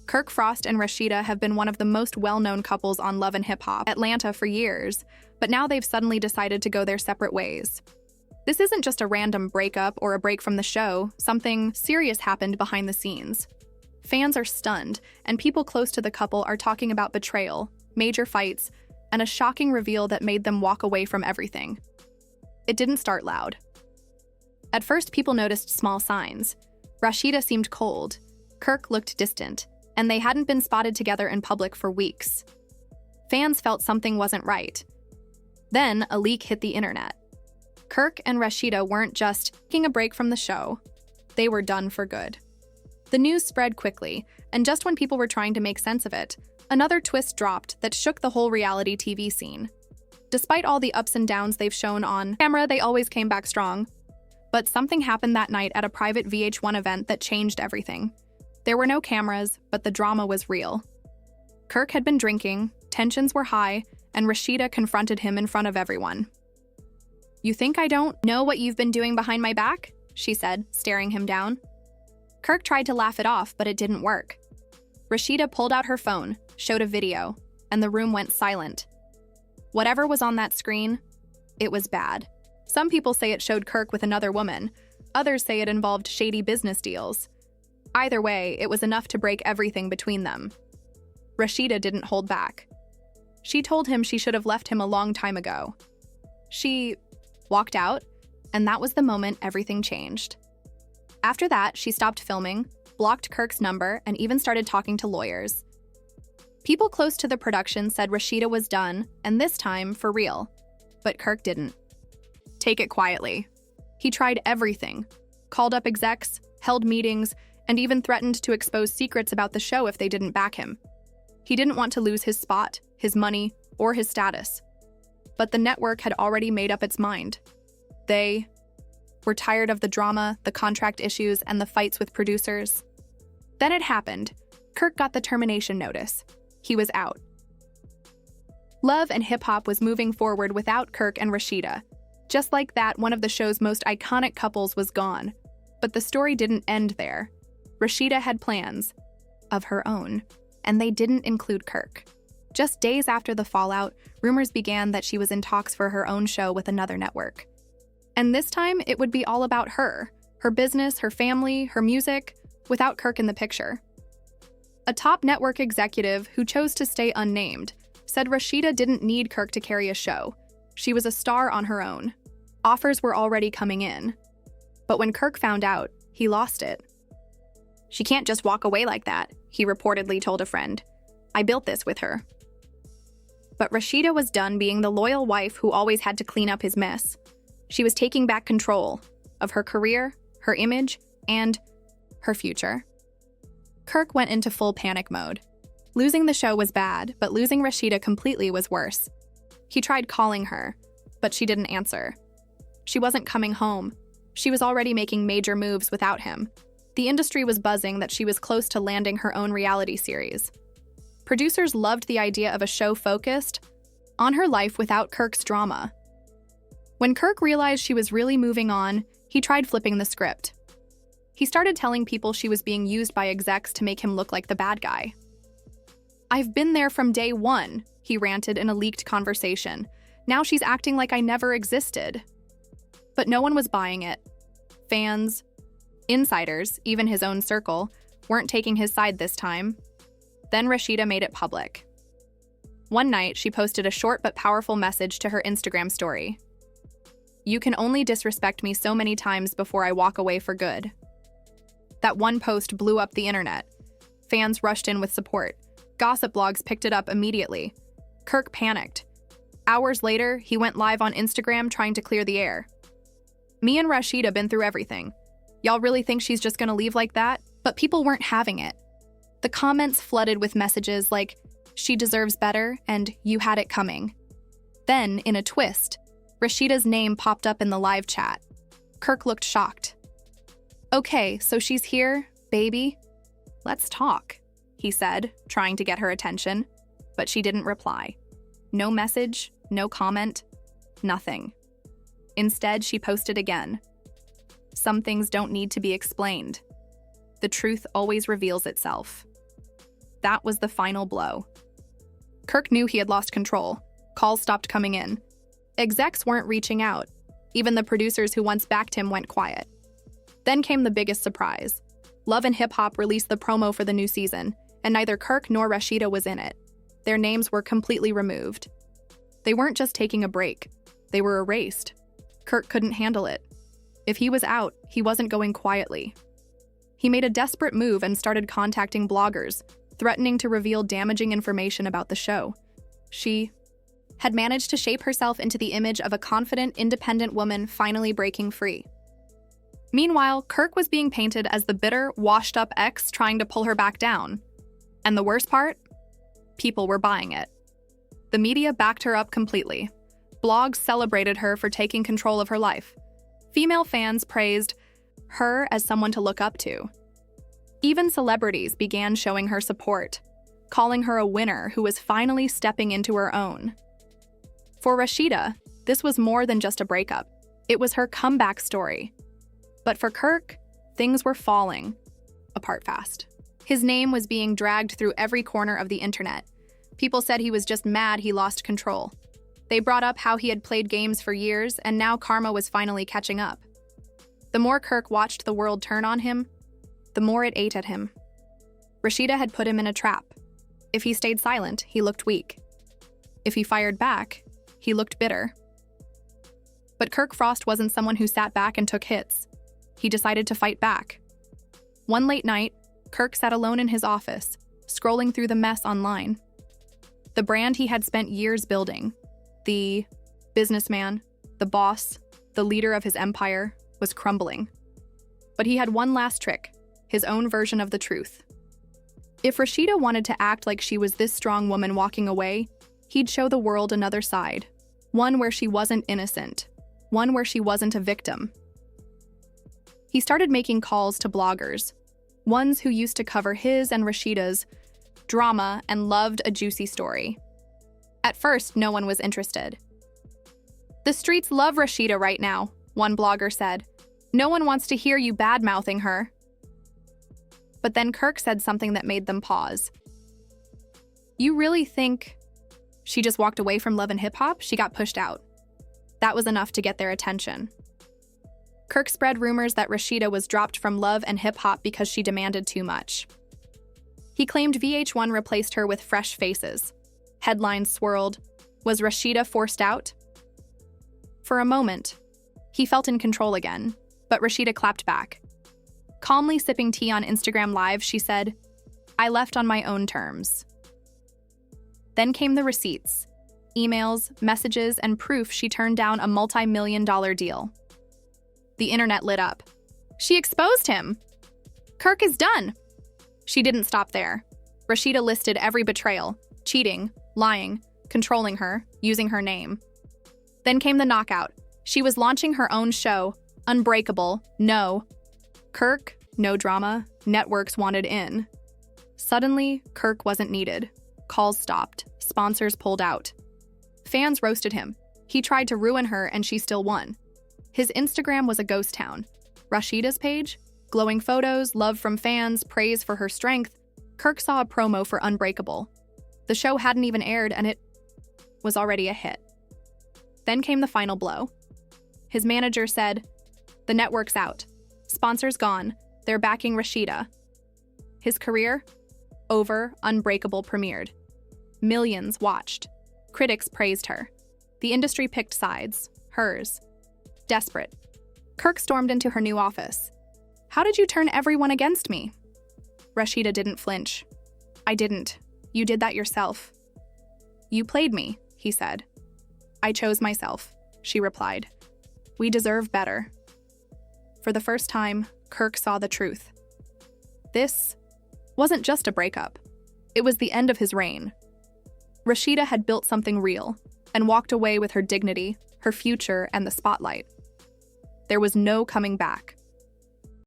Kirk Frost and Rasheeda have been one of the most well-known couples on Love and Hip Hop Atlanta for years, but now they've suddenly decided to go their separate ways. This isn't just a random breakup or a break from the show, something serious happened behind the scenes. Fans are stunned, and people close to the couple are talking about betrayal, major fights, and a shocking reveal that made them walk away from everything. It didn't start loud. At first, people noticed small signs. Rasheeda seemed cold, Kirk looked distant, and they hadn't been spotted together in public for weeks. Fans felt something wasn't right. Then, a leak hit the internet. Kirk and Rasheeda weren't just taking a break from the show, they were done for good. The news spread quickly, and just when people were trying to make sense of it, another twist dropped that shook the whole reality TV scene. Despite all the ups and downs they've shown on camera, they always came back strong. But something happened that night at a private VH1 event that changed everything. There were no cameras, but the drama was real. Kirk had been drinking, tensions were high, and Rasheeda confronted him in front of everyone. "You think I don't know what you've been doing behind my back?" she said, staring him down. Kirk tried to laugh it off, but it didn't work. Rasheeda pulled out her phone, showed a video, and the room went silent. Whatever was on that screen, it was bad. Some people say it showed Kirk with another woman. Others say it involved shady business deals. Either way, it was enough to break everything between them. Rasheeda didn't hold back. She told him she should have left him a long time ago. She walked out, and that was the moment everything changed. After that, she stopped filming, blocked Kirk's number, and even started talking to lawyers. People close to the production said Rasheeda was done, and this time, for real. But Kirk didn't. Take it quietly. He tried everything, called up execs, held meetings, and even threatened to expose secrets about the show if they didn't back him. He didn't want to lose his spot, his money, or his status. But the network had already made up its mind. They were tired of the drama, the contract issues, and the fights with producers. Then it happened. Kirk got the termination notice. He was out. Love and Hip Hop was moving forward without Kirk and Rasheeda. Just like that, one of the show's most iconic couples was gone. But the story didn't end there. Rasheeda had plans of her own, and they didn't include Kirk. Just days after the fallout, rumors began that she was in talks for her own show with another network. And this time, it would be all about her business, her family, her music, without Kirk in the picture. A top network executive who chose to stay unnamed said Rasheeda didn't need Kirk to carry a show. She was a star on her own. Offers were already coming in. But when Kirk found out, he lost it. "She can't just walk away like that," he reportedly told a friend. "I built this with her." But Rasheeda was done being the loyal wife who always had to clean up his mess. She was taking back control of her career, her image, and her future. Kirk went into full panic mode. Losing the show was bad, but losing Rasheeda completely was worse. He tried calling her, but she didn't answer. She wasn't coming home. She was already making major moves without him. The industry was buzzing that she was close to landing her own reality series. Producers loved the idea of a show focused on her life without Kirk's drama. When Kirk realized she was really moving on, he tried flipping the script. He started telling people she was being used by execs to make him look like the bad guy. "I've been there from day one," he ranted in a leaked conversation. "Now she's acting like I never existed." But no one was buying it. Fans, insiders, even his own circle, weren't taking his side this time. Then Rasheeda made it public. One night, she posted a short but powerful message to her Instagram story. "You can only disrespect me so many times before I walk away for good." That one post blew up the internet. Fans rushed in with support. Gossip blogs picked it up immediately. Kirk panicked. Hours later, he went live on Instagram trying to clear the air. "Me and Rasheeda been through everything. Y'all really think she's just gonna leave like that?" But people weren't having it. The comments flooded with messages like, "She deserves better," and "You had it coming." Then, in a twist, Rasheeda's name popped up in the live chat. Kirk looked shocked. "Okay, so she's here, baby. Let's talk," he said, trying to get her attention. But she didn't reply. No message, no comment, nothing. Instead, she posted again. "Some things don't need to be explained. The truth always reveals itself." That was the final blow. Kirk knew he had lost control. Calls stopped coming in. Execs weren't reaching out. Even the producers who once backed him went quiet. Then came the biggest surprise. Love and Hip Hop released the promo for the new season, and neither Kirk nor Rasheeda was in it. Their names were completely removed. They weren't just taking a break. They were erased. Kirk couldn't handle it. If he was out, he wasn't going quietly. He made a desperate move and started contacting bloggers, threatening to reveal damaging information about the show. She had managed to shape herself into the image of a confident, independent woman finally breaking free. Meanwhile, Kirk was being painted as the bitter, washed-up ex trying to pull her back down. And the worst part? People were buying it. The media backed her up completely. Blogs celebrated her for taking control of her life. Female fans praised her as someone to look up to. Even celebrities began showing her support, calling her a winner who was finally stepping into her own. For Rasheeda, this was more than just a breakup. It was her comeback story. But for Kirk, things were falling apart fast. His name was being dragged through every corner of the internet. People said he was just mad he lost control. They brought up how he had played games for years, and now karma was finally catching up. The more Kirk watched the world turn on him, the more it ate at him. Rasheeda had put him in a trap. If he stayed silent, he looked weak. If he fired back, he looked bitter. But Kirk Frost wasn't someone who sat back and took hits. He decided to fight back. One late night, Kirk sat alone in his office, scrolling through the mess online. The brand he had spent years building, the businessman, the boss, the leader of his empire, was crumbling. But he had one last trick, his own version of the truth. If Rasheeda wanted to act like she was this strong woman walking away, he'd show the world another side, one where she wasn't innocent, one where she wasn't a victim. He started making calls to bloggers, ones who used to cover his and Rasheeda's drama and loved a juicy story. At first, no one was interested. "The streets love Rasheeda right now," one blogger said. "No one wants to hear you bad-mouthing her." But then Kirk said something that made them pause. "You really think she just walked away from Love and Hip Hop? She got pushed out." That was enough to get their attention. Kirk spread rumors that Rasheeda was dropped from Love and Hip Hop because she demanded too much. He claimed VH1 replaced her with fresh faces. Headlines swirled. Was Rasheeda forced out? For a moment, he felt in control again, but Rasheeda clapped back. Calmly sipping tea on Instagram Live, she said, "I left on my own terms." Then came the receipts, emails, messages, and proof she turned down a multi-million-dollar deal. The internet lit up. She exposed him! Kirk is done! She didn't stop there. Rasheeda listed every betrayal, cheating, lying, controlling her, using her name. Then came the knockout. She was launching her own show, Unbreakable, no. Kirk, no drama, networks wanted in. Suddenly, Kirk wasn't needed. Calls stopped, sponsors pulled out. Fans roasted him. He tried to ruin her and she still won. His Instagram was a ghost town. Rasheeda's page? Glowing photos, love from fans, praise for her strength. Kirk saw a promo for Unbreakable. The show hadn't even aired and it was already a hit. Then came the final blow. His manager said, "The network's out. Sponsors gone. They're backing Rasheeda." His career? Over. Unbreakable premiered. Millions watched. Critics praised her. The industry picked sides. Hers. Desperate, Kirk stormed into her new office. "How did you turn everyone against me?" Rasheeda didn't flinch. "I didn't. You did that yourself." "You played me," he said. "I chose myself," she replied. "We deserve better." For the first time, Kirk saw the truth. This wasn't just a breakup. It was the end of his reign. Rasheeda had built something real and walked away with her dignity, her future, and the spotlight. There was no coming back.